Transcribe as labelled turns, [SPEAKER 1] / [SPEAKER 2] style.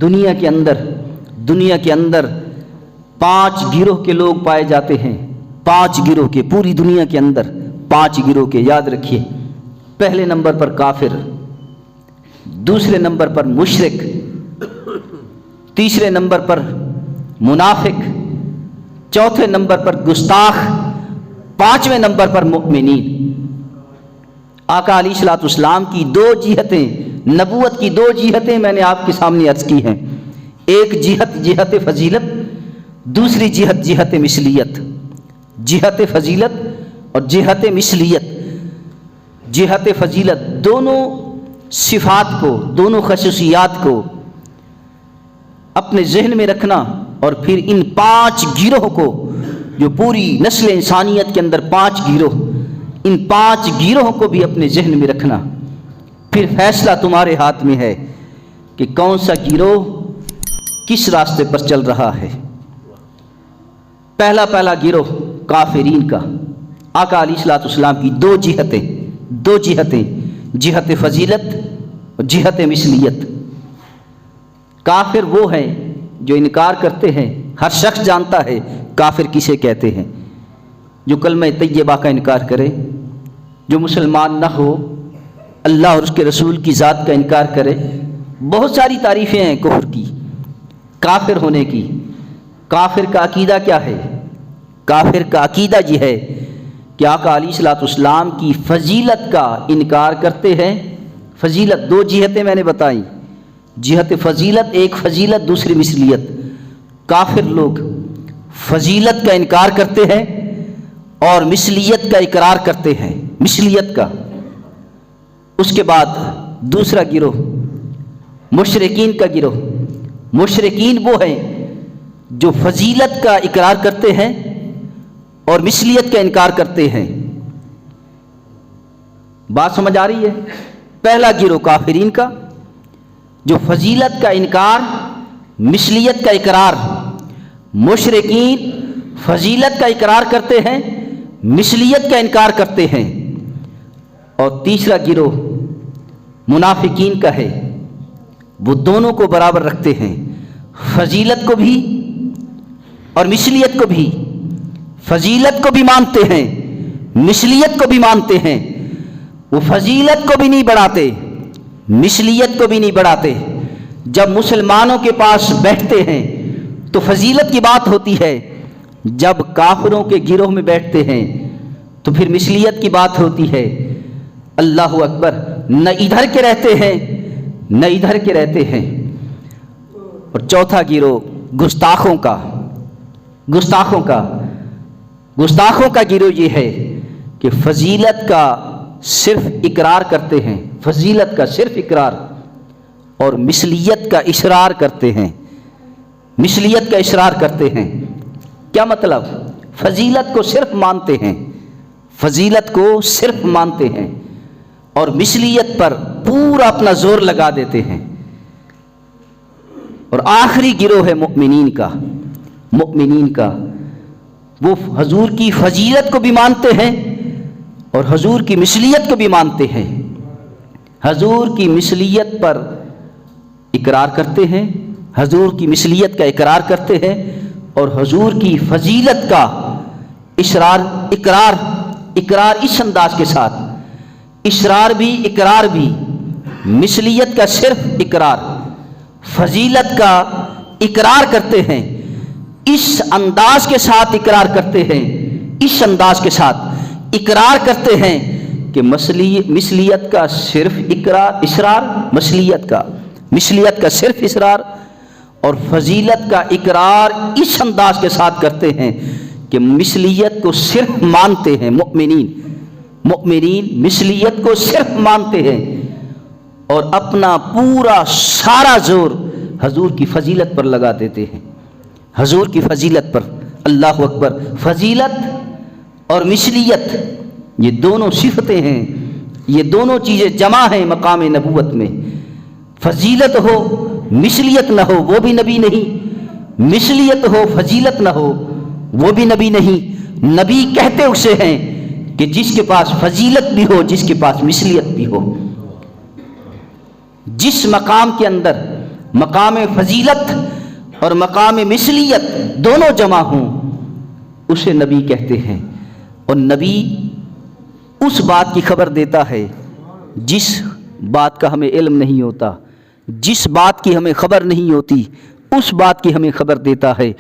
[SPEAKER 1] دنیا کے اندر 5 گروہ کے لوگ پائے جاتے ہیں، 5 گروہ کے، پوری دنیا کے اندر 5 گروہ کے، یاد رکھیے۔ پہلے نمبر پر کافر، دوسرے نمبر پر مشرک، تیسرے نمبر پر منافق، چوتھے نمبر پر گستاخ، 5ویں نمبر پر مؤمنین۔ آقا علیہ الصلوۃ والسلام کی 2 جہتیں، نبوت کی 2 جہتیں میں نے آپ کے سامنے عرض کی ہیں۔ ایک جہت فضیلت، دوسری جہت مثلیت۔ جہت فضیلت اور جہت مثلیت۔ جہت فضیلت دونوں صفات کو، دونوں خصوصیات کو اپنے ذہن میں رکھنا، اور پھر ان 5 گروہ کو، جو پوری نسل انسانیت کے اندر 5 گروہ، ان 5 گروہوں کو بھی اپنے ذہن میں رکھنا۔ پھر فیصلہ تمہارے ہاتھ میں ہے کہ کون سا گروہ کس راستے پر چل رہا ہے۔ پہلا گروہ کافرین کا۔ آقا علیہ الصلوۃ والسلام کی 2 جہتیں، جہت فضیلت اور جہت مثلیت۔ کافر وہ ہیں جو انکار کرتے ہیں، ہر شخص جانتا ہے کافر کسے کہتے ہیں، جو کلمہ طیبہ کا انکار کرے، جو مسلمان نہ ہو، اللہ اور اس کے رسول کی ذات کا انکار کرے۔ بہت ساری تعریفیں ہیں کفر کی، کافر ہونے کی۔ کافر کا عقیدہ کیا ہے؟ کافر کا عقیدہ یہ ہے کہ آقا علیہ الصلوۃ والسلام کی فضیلت کا انکار کرتے ہیں۔ فضیلت 2 جہتیں میں نے بتائیں، جہت فضیلت، ایک فضیلت، دوسری مثلیت۔ کافر لوگ فضیلت کا انکار کرتے ہیں اور مثلیت کا اقرار کرتے ہیں، مثلیت کا۔ اس کے بعد دوسرا گروہ مشرکین کا گروہ۔ مشرکین وہ ہیں جو فضیلت کا اقرار کرتے ہیں اور مثلیت کا انکار کرتے ہیں۔ بات سمجھ آ رہی ہے؟ پہلا گروہ کافرین کا، جو فضیلت کا انکار، مثلیت کا اقرار۔ مشرکین فضیلت کا اقرار کرتے ہیں، مثلیت کا انکار کرتے ہیں۔ اور تیسرا گروہ منافقین کا ہے، وہ دونوں کو برابر رکھتے ہیں، فضیلت کو بھی اور مثلیت کو بھی۔ فضیلت کو بھی مانتے ہیں، مثلیت کو بھی مانتے ہیں۔ وہ فضیلت کو بھی نہیں بڑھاتے، مثلیت کو بھی نہیں بڑھاتے۔ جب مسلمانوں کے پاس بیٹھتے ہیں تو فضیلت کی بات ہوتی ہے، جب کافروں کے گروہ میں بیٹھتے ہیں تو پھر مثلیت کی بات ہوتی ہے۔ اللہ اکبر، نہ ادھر کے رہتے ہیں نہ ادھر کے رہتے ہیں۔ اور چوتھا گروہ گستاخوں کا گروہ یہ ہے کہ فضیلت کا صرف اقرار کرتے ہیں، فضیلت کا صرف اقرار، اور مثلیت کا اصرار کرتے ہیں، مثلیت کا اصرار کرتے ہیں۔ کیا مطلب؟ فضیلت کو صرف مانتے ہیں، فضیلت کو صرف مانتے ہیں اور مثلیت پر پورا اپنا زور لگا دیتے ہیں۔ اور آخری گروہ ہے مؤمنین کا۔ وہ حضور کی فضیلت کو بھی مانتے ہیں اور حضور کی مثلیت کو بھی مانتے ہیں۔ حضور کی مثلیت پر اقرار کرتے ہیں، حضور کی مثلیت کا اقرار کرتے ہیں، اور حضور کی فضیلت کا اقرار اس انداز کے ساتھ، اصرار بھی اقرار بھی، مثلیت کا صرف اقرار، فضیلت کا اقرار کرتے ہیں، اس انداز کے ساتھ اقرار کرتے ہیں، اس انداز کے ساتھ اقرار کرتے ہیں کہ مثلیت کا صرف اصرار، مثلیت کا صرف اصرار، اور فضیلت کا اقرار اس انداز کے ساتھ کرتے ہیں کہ مثلیت کو صرف مانتے ہیں۔ مؤمنین مثلیت کو صرف مانتے ہیں اور اپنا پورا سارا زور حضور کی فضیلت پر لگا دیتے ہیں، حضور کی فضیلت پر۔ اللہ اکبر! فضیلت اور مثلیت یہ دونوں صفتیں ہیں، یہ دونوں چیزیں جمع ہیں مقام نبوت میں۔ فضیلت ہو مثلیت نہ ہو وہ بھی نبی نہیں، مثلیت ہو فضیلت نہ ہو وہ بھی نبی نہیں۔ نبی کہتے اسے ہیں کہ جس کے پاس فضیلت بھی ہو، جس کے پاس مثلیت بھی ہو۔ جس مقام کے اندر مقام فضیلت اور مقام مثلیت دونوں جمع ہوں، اسے نبی کہتے ہیں۔ اور نبی اس بات کی خبر دیتا ہے جس بات کا ہمیں علم نہیں ہوتا، جس بات کی ہمیں خبر نہیں ہوتی اس بات کی ہمیں خبر دیتا ہے۔